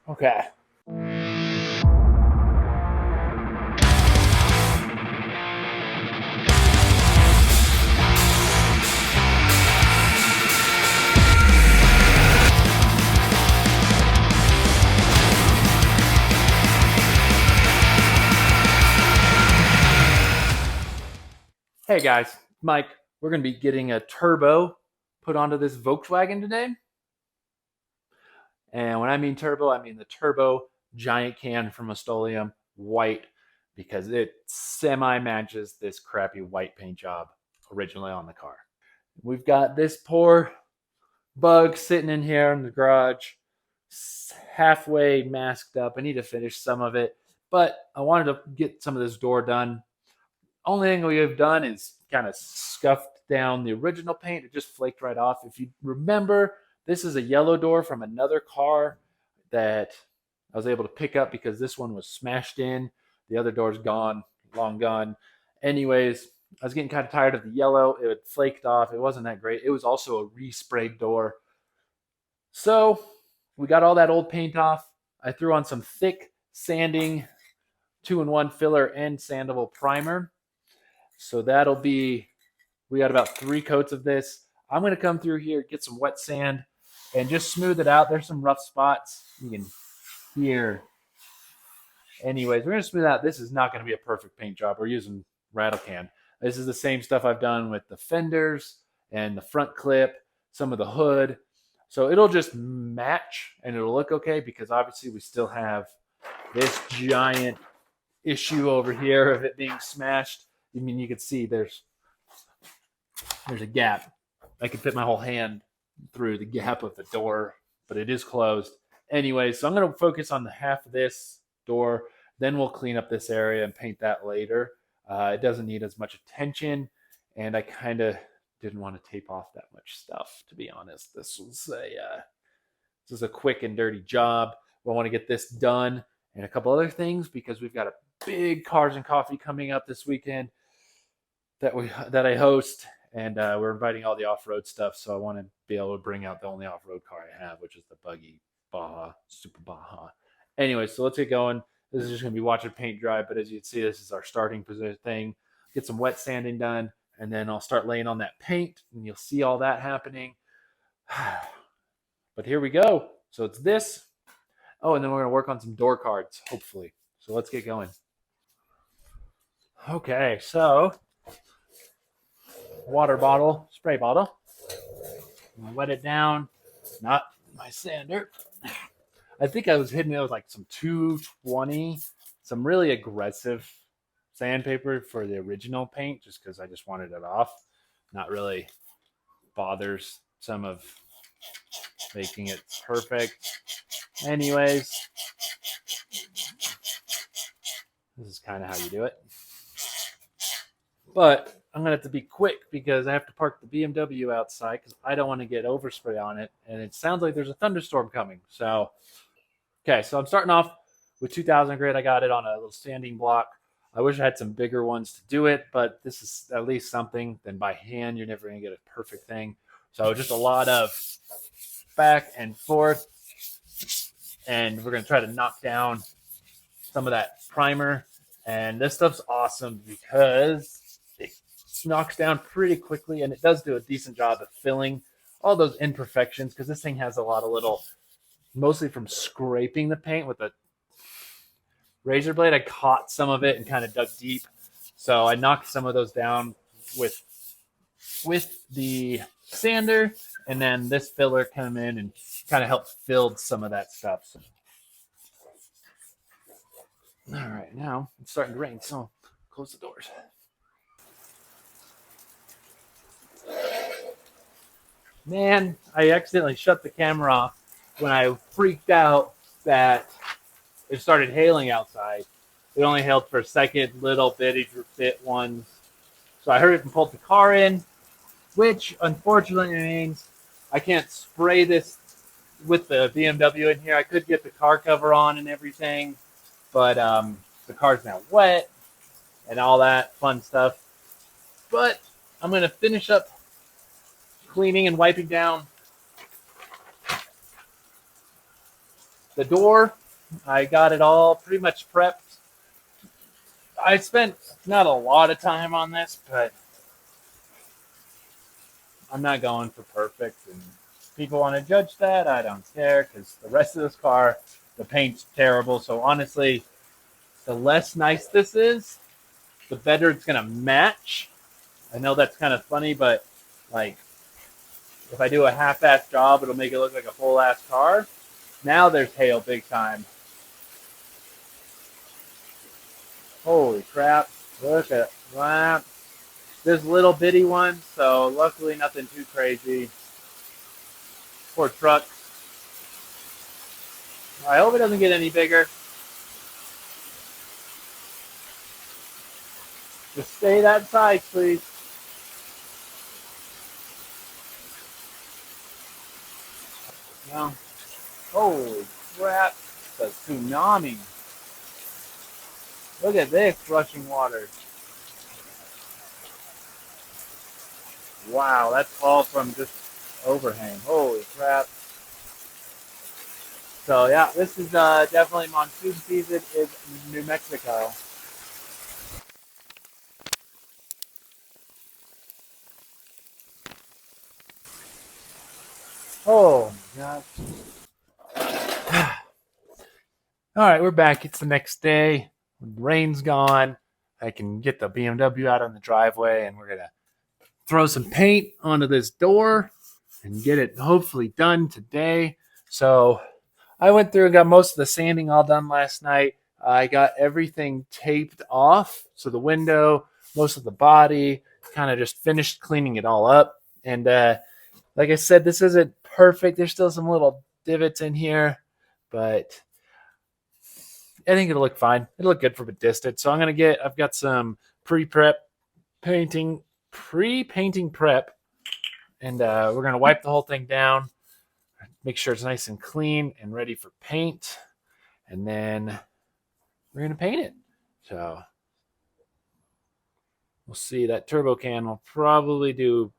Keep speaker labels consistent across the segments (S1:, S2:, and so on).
S1: Okay. Hey guys, Mike. We're going to be getting a turbo put onto this Volkswagen today. And when I mean turbo, I mean the turbo giant can from Estolium white because it semi matches this crappy white paint job originally on the car. We've got this poor bug sitting in here in the garage, halfway masked up. I need to finish some of it, but I wanted to get some of this door done. Only thing we have done is kind of scuffed down the original paint. It just flaked right off. If you remember, this is a yellow door from another car that I was able to pick up because this one was smashed in. The other door's gone, long gone. Anyways, I was getting kind of tired of the yellow. It had flaked off. It wasn't that great. It was also a resprayed door. So we got all that old paint off. I threw on some thick sanding 2-in-1 filler and sandable primer. So that'll be, we got about 3 coats of this. I'm going to come through here, get some wet sand, and just smooth it out. There's some rough spots you can hear. Anyways, we're going to smooth out. This is not going to be a perfect paint job. We're using rattle can. This is the same stuff I've done with the fenders and the front clip, some of the hood. So it'll just match and it'll look okay because obviously we still have this giant issue over here of it being smashed. I mean, you can see there's a gap. I could fit my whole hand through the gap of the door, but it is closed. Anyway, so I'm going to focus on the half of this door. Then we'll clean up this area and paint that later. It doesn't need as much attention, and I kind of didn't want to tape off that much stuff, to be honest. This is a quick and dirty job. We want to get this done and a couple other things because we've got a big Cars and Coffee coming up this weekend that I host, and we're inviting all the off-road stuff. So I want to be able to bring out the only off-road car I have, which is the buggy Baja, Super Baja. Anyway, so let's get going. This is just going to be watching paint dry, but as you can see, this is our starting position thing. Get some wet sanding done, and then I'll start laying on that paint, and you'll see all that happening. But here we go. So it's this. Oh, and then we're going to work on some door cards, hopefully. So let's get going. Okay, so water bottle, spray bottle. I'm gonna wet it down. Not my sander. I think I was hitting it with like some 220, some really aggressive sandpaper for the original paint, just because I just wanted it off. Not really bothers some of making it perfect. Anyways, this is kind of how you do it. But I'm going to have to be quick because I have to park the BMW outside because I don't want to get overspray on it. And it sounds like there's a thunderstorm coming. So, okay, so I'm starting off with 2000 grit. I got it on a little sanding block. I wish I had some bigger ones to do it, but this is at least something. Then by hand, you're never going to get a perfect thing. So just a lot of back and forth. And we're going to try to knock down some of that primer. And this stuff's awesome because it knocks down pretty quickly, and it does do a decent job of filling all those imperfections because this thing has a lot of little, mostly from scraping the paint with a razor blade. I caught some of it and kind of dug deep. So I knocked some of those down with the sander, and then this filler came in and kind of helped fill some of that stuff. So, all right, now it's starting to rain, so close the doors. Man, I accidentally shut the camera off when I freaked out that it started hailing outside. It only hailed for a second, little bitty bit ones. So I hurried and pulled the car in, which unfortunately means I can't spray this with the BMW in here. I could get the car cover on and everything, but the car's now wet and all that fun stuff. But I'm going to finish up cleaning and wiping down The door, I got it all pretty much prepped. I spent not a lot of time on this, but I'm not going for perfect. And if people want to judge that, I don't care because the rest of this car, the paint's terrible. So honestly, the less nice this is, the better it's gonna match. I know that's kind of funny, but like if I do a half-ass job, it'll make it look like a full-ass car. Now there's hail big time. Holy crap! Look at that. There's little bitty ones, so luckily nothing too crazy. Poor truck. I hope it doesn't get any bigger. Just stay that size, please. No. Holy crap. The tsunami. Look at this rushing water. Wow, that's all from just overhang. Holy crap. So yeah, this is definitely monsoon season in New Mexico. Oh my gosh. All right, we're back. It's the next day. The rain's gone. I can get the BMW out on the driveway, and we're gonna throw some paint onto this door and get it hopefully done today. So I went through and got most of the sanding all done last night. I got everything taped off. So the window, most of the body, kind of just finished cleaning it all up. And like I said, this isn't perfect. There's still some little divots in here, but I think it'll look fine. It'll look good from a distance. So I've got some pre-prep painting, pre-painting prep, and we're going to wipe the whole thing down, make sure it's nice and clean and ready for paint. And then we're going to paint it. So we'll see. That turbo can will probably do,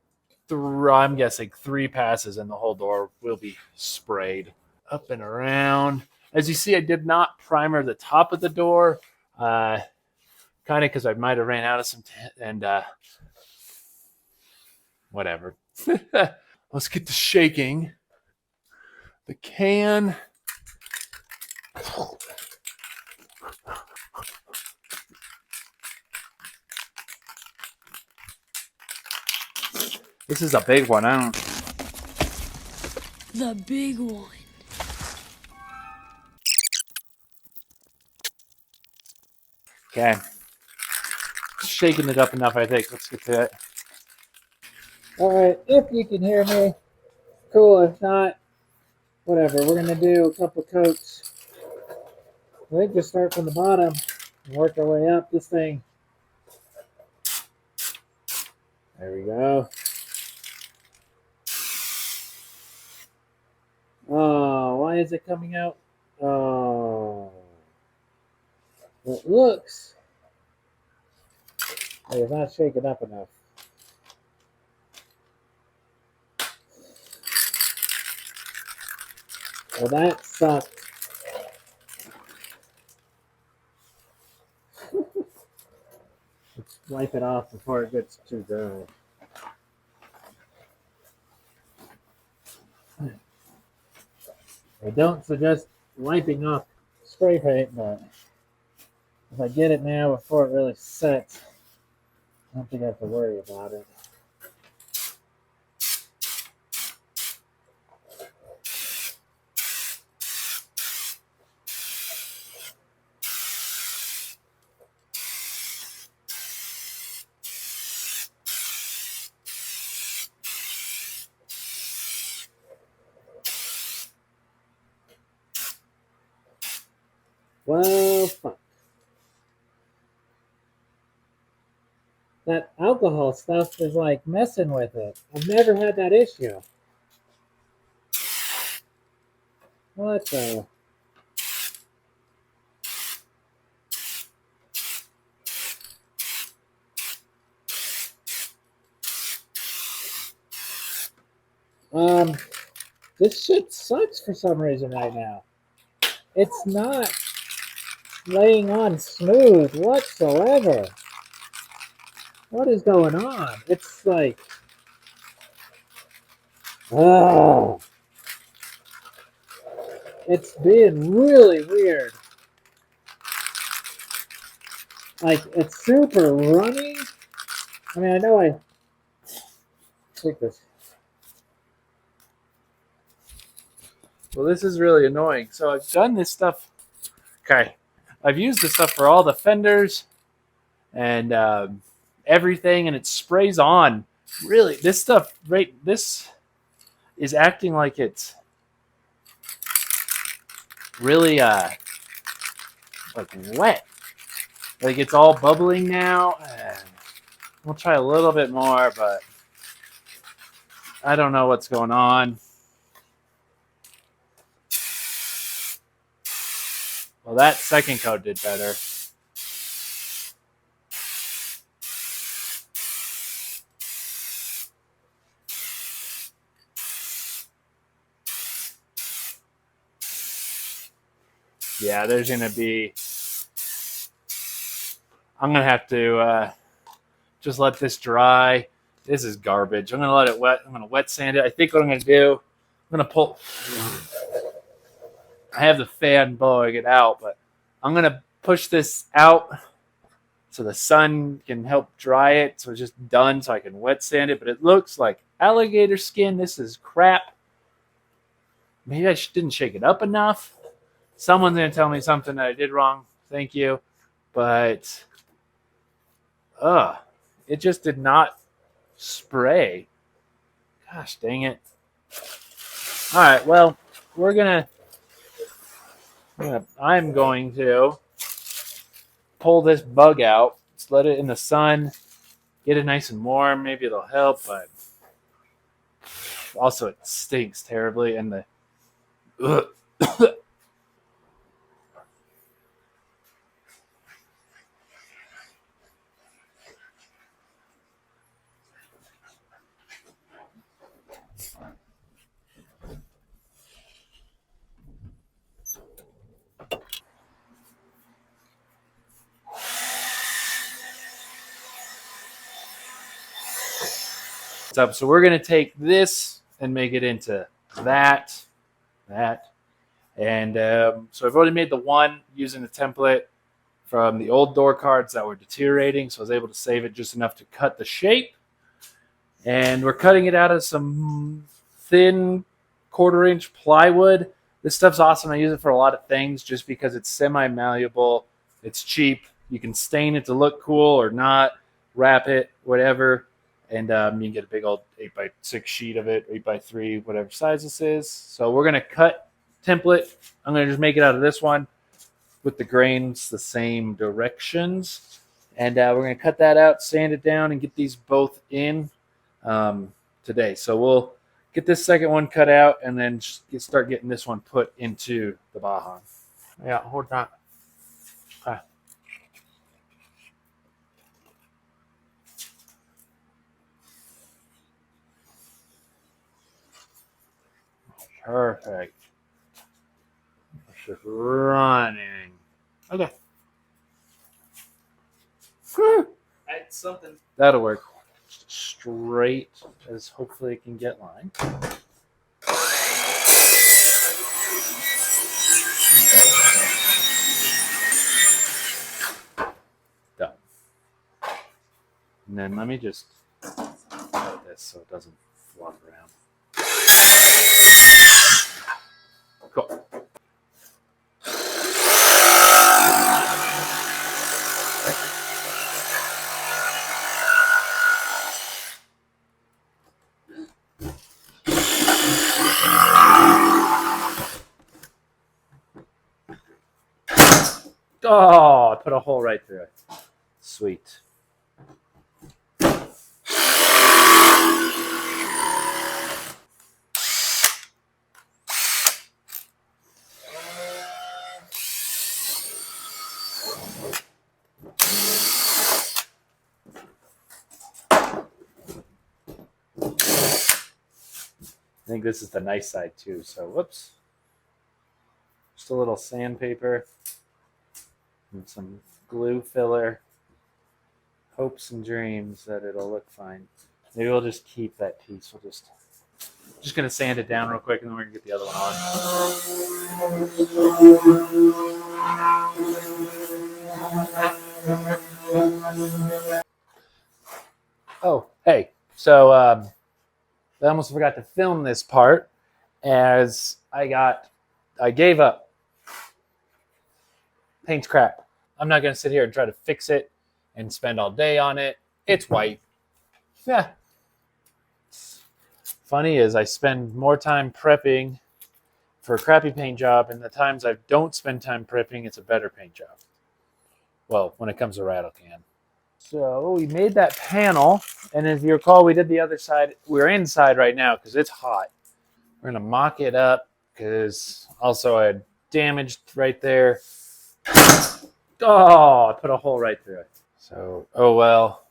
S1: I'm guessing, 3 passes and the whole door will be sprayed up and around. As you see, I did not primer the top of the door, kind of because I might have ran out of some, and whatever. Let's get to shaking the can. This is a big one. I don't.
S2: The big one.
S1: Okay. Shaking it up enough, I think. Let's get to it. All right. If you can hear me, cool. If not, whatever. We're going to do a couple coats. I think just start from the bottom and work our way up. This thing. There we go. Oh, why is it coming out? Oh. It looks like it's not shaken up enough. Well, that sucked. Let's wipe it off before it gets too dry. I don't suggest wiping off spray paint, but if I get it now before it really sets, I don't think I have to worry about it. Well, fuck. That alcohol stuff is like messing with it. I've never had that issue. What the? Um, this shit sucks for some reason right now.
S2: It's not laying on smooth whatsoever. What is going on? It's like, oh, it's being really weird. Like, it's super running. I mean, I know I take this.
S1: Well, this is really annoying. So I've done this stuff. Okay. I've used this stuff for all the fenders and everything, and it sprays on. Really, this stuff, right? This is acting like it's really like wet. Like it's all bubbling now. We'll try a little bit more, but I don't know what's going on. Well, that second coat did better. Yeah, there's going to be... I'm going to have to just let this dry. This is garbage. I'm going to let it wet. I'm going to wet sand it. I think what I'm going to do, I'm going to pull... I have the fan blowing it out, but I'm going to push this out so the sun can help dry it. So it's just done so I can wet sand it. But it looks like alligator skin. This is crap. Maybe I didn't shake it up enough. Someone's going to tell me something that I did wrong. Thank you. But, it just did not spray. Gosh dang it. All right, well, I'm going to pull this bug out. Just let it in the sun. Get it nice and warm. Maybe it'll help, but also it stinks terribly. And the up. So we're going to take this and make it into that. And so I've already made the one using the template from the old door cards that were deteriorating. So I was able to save it just enough to cut the shape. And we're cutting it out of some thin 1/4-inch plywood. This stuff's awesome. I use it for a lot of things just because it's semi-malleable. It's cheap. You can stain it to look cool or not, wrap it, whatever. And you can get a big old 8x6 sheet of it, 8x3, whatever size this is. So we're going to cut template. I'm going to just make it out of this one with the grains the same directions. And we're going to cut that out, sand it down, and get these both in today. So we'll get this second one cut out and then start getting this one put into the Baja. Yeah, hold on. Okay. Perfect. It's just running. Okay.
S2: That's something.
S1: That'll work. Straight as hopefully it can get line. Done. And then let me just cut this so it doesn't flop around. Cool. Oh, I put a hole right through it. Sweet. I think this is the nice side too. So, whoops. Just Just a little sandpaper and some glue filler. Hopes and dreams that it'll look fine. Maybe we'll just keep that piece. We'll just gonna sand it down real quick and then we're gonna get the other one on. Oh, hey. So I almost forgot to film this part as I gave up. Paint's crap. I'm not gonna sit here and try to fix it and spend all day on it. It's white. Yeah. Funny is I spend more time prepping for a crappy paint job, and the times I don't spend time prepping, it's a better paint job. Well, when it comes to rattle can. So we made that panel, and as you recall, we did the other side. We're inside right now because it's hot. We're gonna mock it up because also I had damaged right there. Oh, I put a hole right through it. So, oh well.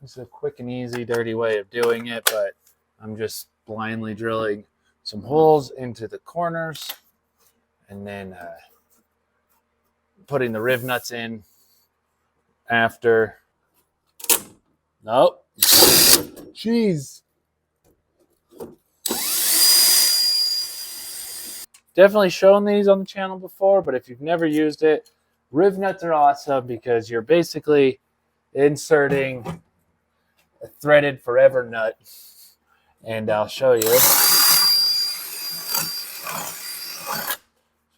S1: It's a quick and easy, dirty way of doing it, but I'm just blindly drilling some holes into the corners and then putting the riv nuts in after. Nope. Jeez. Definitely shown these on the channel before, but if you've never used it, riv nuts are awesome because you're basically inserting a threaded forever nut. And I'll show you. Just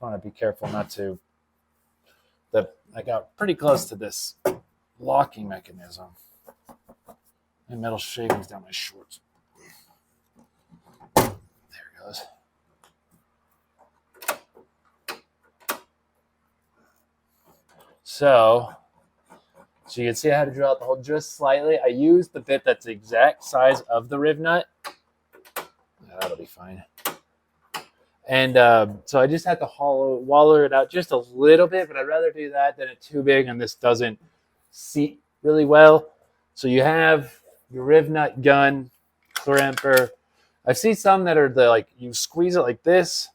S1: want to be careful not to. I got pretty close to this locking mechanism. And metal shavings down my shorts. There it goes. So you can see I had to drill out the hole just slightly. I used the bit that's the exact size of the riv nut. Yeah, that'll be fine. And so I just had to waller it out just a little bit, but I'd rather do that than it too big and this doesn't seat really well. So you have your riv nut gun, crimper. I see some that are like you squeeze it like this.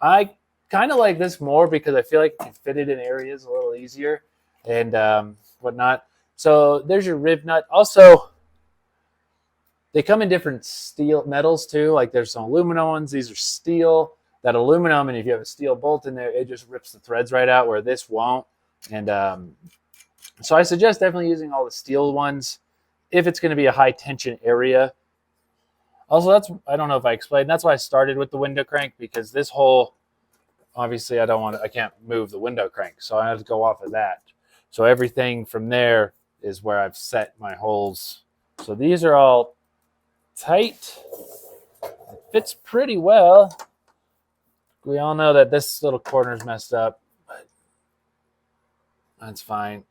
S1: I kind of like this more because I feel like you can fit it in areas a little easier and whatnot. So there's your riv nut. Also, they come in different steel metals too. Like there's some aluminum ones. These are steel. That aluminum, and if you have a steel bolt in there, it just rips the threads right out where this won't. And so I suggest definitely using all the steel ones if it's going to be a high tension area. Also, I don't know if I explained, that's why I started with the window crank, because this hole, obviously I can't move the window crank, so I have to go off of that. So everything from there is where I've set my holes. So these are all tight. It fits pretty well. We all know that this little corner's messed up, but that's fine.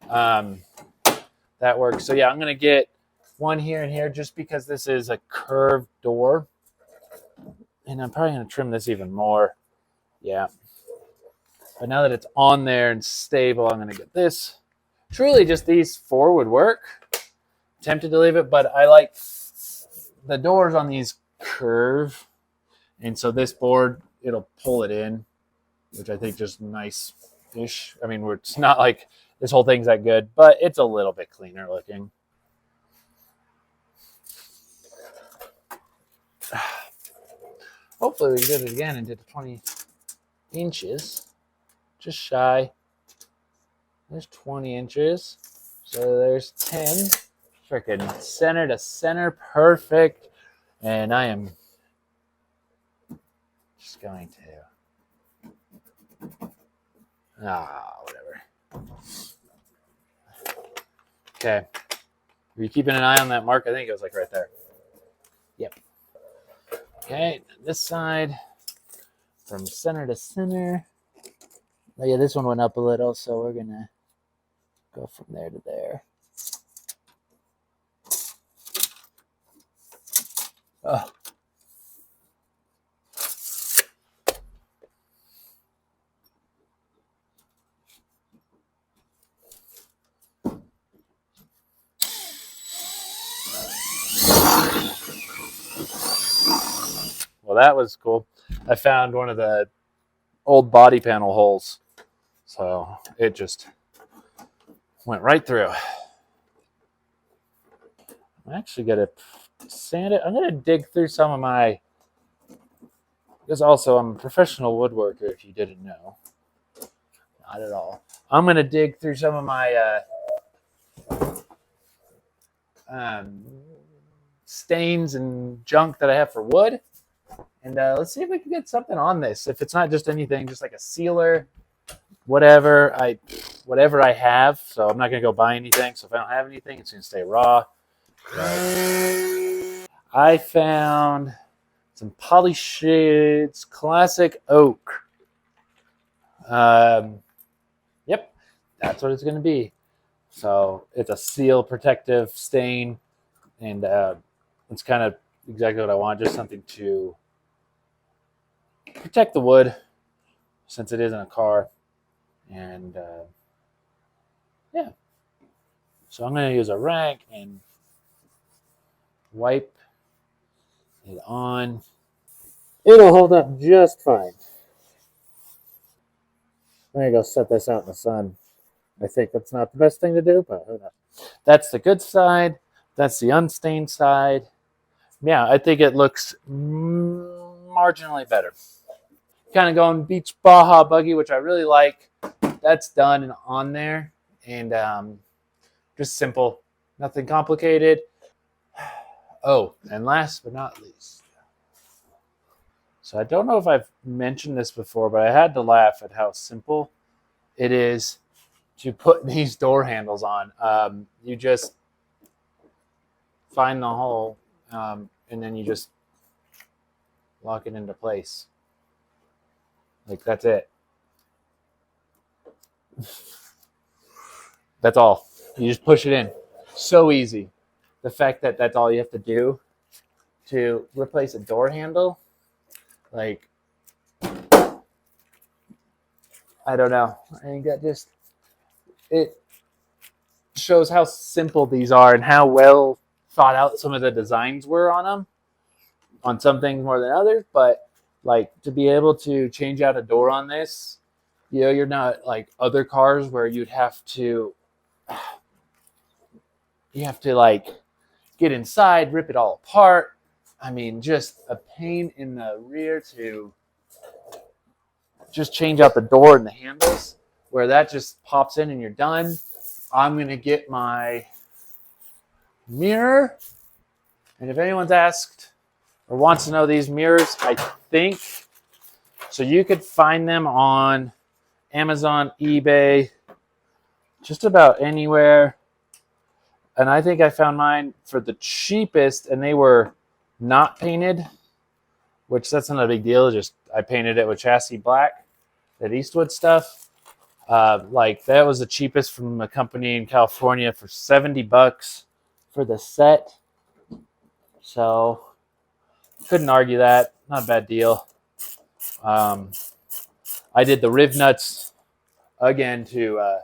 S1: That works. So yeah, I'm going to get one here and here just because this is a curved door. And I'm probably going to trim this even more. Yeah. But now that it's on there and stable, I'm going to get this. Truly just these four would work. Tempted to leave it, but I like the doors on these curve. And so this board, it'll pull it in, which I think just nice-ish. I mean, it's not like this whole thing's that good, but it's a little bit cleaner looking. Hopefully we did it again and did 20 inches. Just shy. There's 20 inches. So there's 10. Freaking center to center. Perfect. And I am just going to whatever. Okay. Are you keeping an eye on that mark? I think it was like right there. Yep. Okay, this side from center to center. Oh yeah, this one went up a little, so we're gonna go from there to there. Oh. Well, that was cool. I found one of the old body panel holes. So it just went right through. I'm actually going to sand it. I'm going to dig through some of my, because also I'm a professional woodworker, if you didn't know. Not at all. I'm going to dig through some of my um, stains and junk that I have for wood. And let's see if we can get something on this. If it's not just anything, just like a sealer, whatever I have. So I'm not going to go buy anything. So if I don't have anything, it's going to stay raw. But I found some Polyshades Classic Oak. Yep, that's what it's going to be. So it's a seal protective stain, and it's kind of exactly what I want. Just something to protect the wood, since it is in a car. And yeah, so I'm going to use a rag and wipe it on.
S2: It'll hold up just fine. I'm gonna go set this out in the sun. I think that's not the best thing to do, but who knows?
S1: That's the good side. That's the unstained side. Yeah, I think it looks marginally better. Kind of going Beach Baja Buggy, which I really like. That's done and on there. And just simple, nothing complicated. Oh, and last but not least. So I don't know if I've mentioned this before, but I had to laugh at how simple it is to put these door handles on. You just find the hole, and then you just lock it into place. Like, that's it. That's all. You just push it in. So easy. The fact that that's all you have to do to replace a door handle, like, I don't know. I think that just, it shows how simple these are and how well thought out some of the designs were on them. On some things more than others, but like to be able to change out a door on this, you're not like other cars where you have to like get inside, rip it all apart. I mean, just a pain in the rear to just change out the door and the handles, where that just pops in and you're done. I'm going to get my mirror. And if anyone's asked or wants to know these mirrors, I think, so you could find them on Amazon, eBay, just about anywhere. And I think I found mine for the cheapest, and they were not painted, which that's not a big deal. Just I painted it with chassis black, that Eastwood stuff. Like that was the cheapest from a company in California for $70 for the set. So couldn't argue that. Not a bad deal. I did the riv nuts again to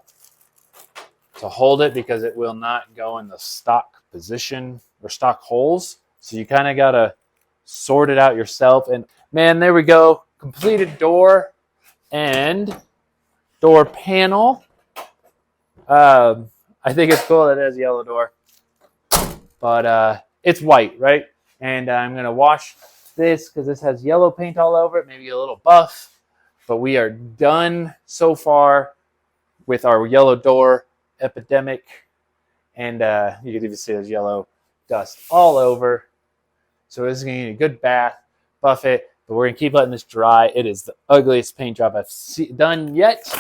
S1: hold it, because it will not go in the stock position or stock holes. So you kind of got to sort it out yourself. And man, there we go. Completed door and door panel. I think it's cool that it has yellow door, but it's white, right? And I'm going to wash this because this has yellow paint all over it, maybe a little buff. But we are done so far with our yellow door epidemic. And you can even see there's yellow dust all over. So this is going to need a good bath, buff it, but we're going to keep letting this dry. It is the ugliest paint job I've done yet,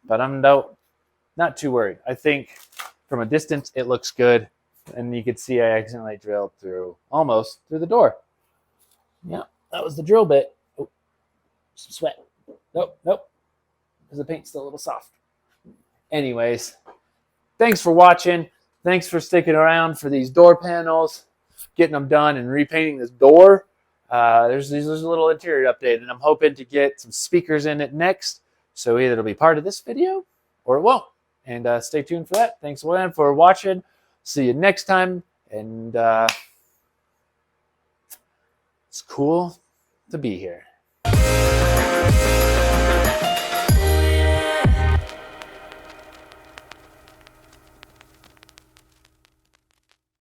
S1: but I'm not too worried. I think from a distance it looks good, and you can see I accidentally drilled almost through the door. Yeah, that was the drill bit. Oh, some sweat. Nope, because the paint's still a little soft. Anyways, thanks for watching. Thanks for sticking around for these door panels, getting them done and repainting this door. There's a little interior update, and I'm hoping to get some speakers in it next. So either it'll be part of this video or it won't. And stay tuned for that. Thanks again for watching. See you next time. And it's cool to be here.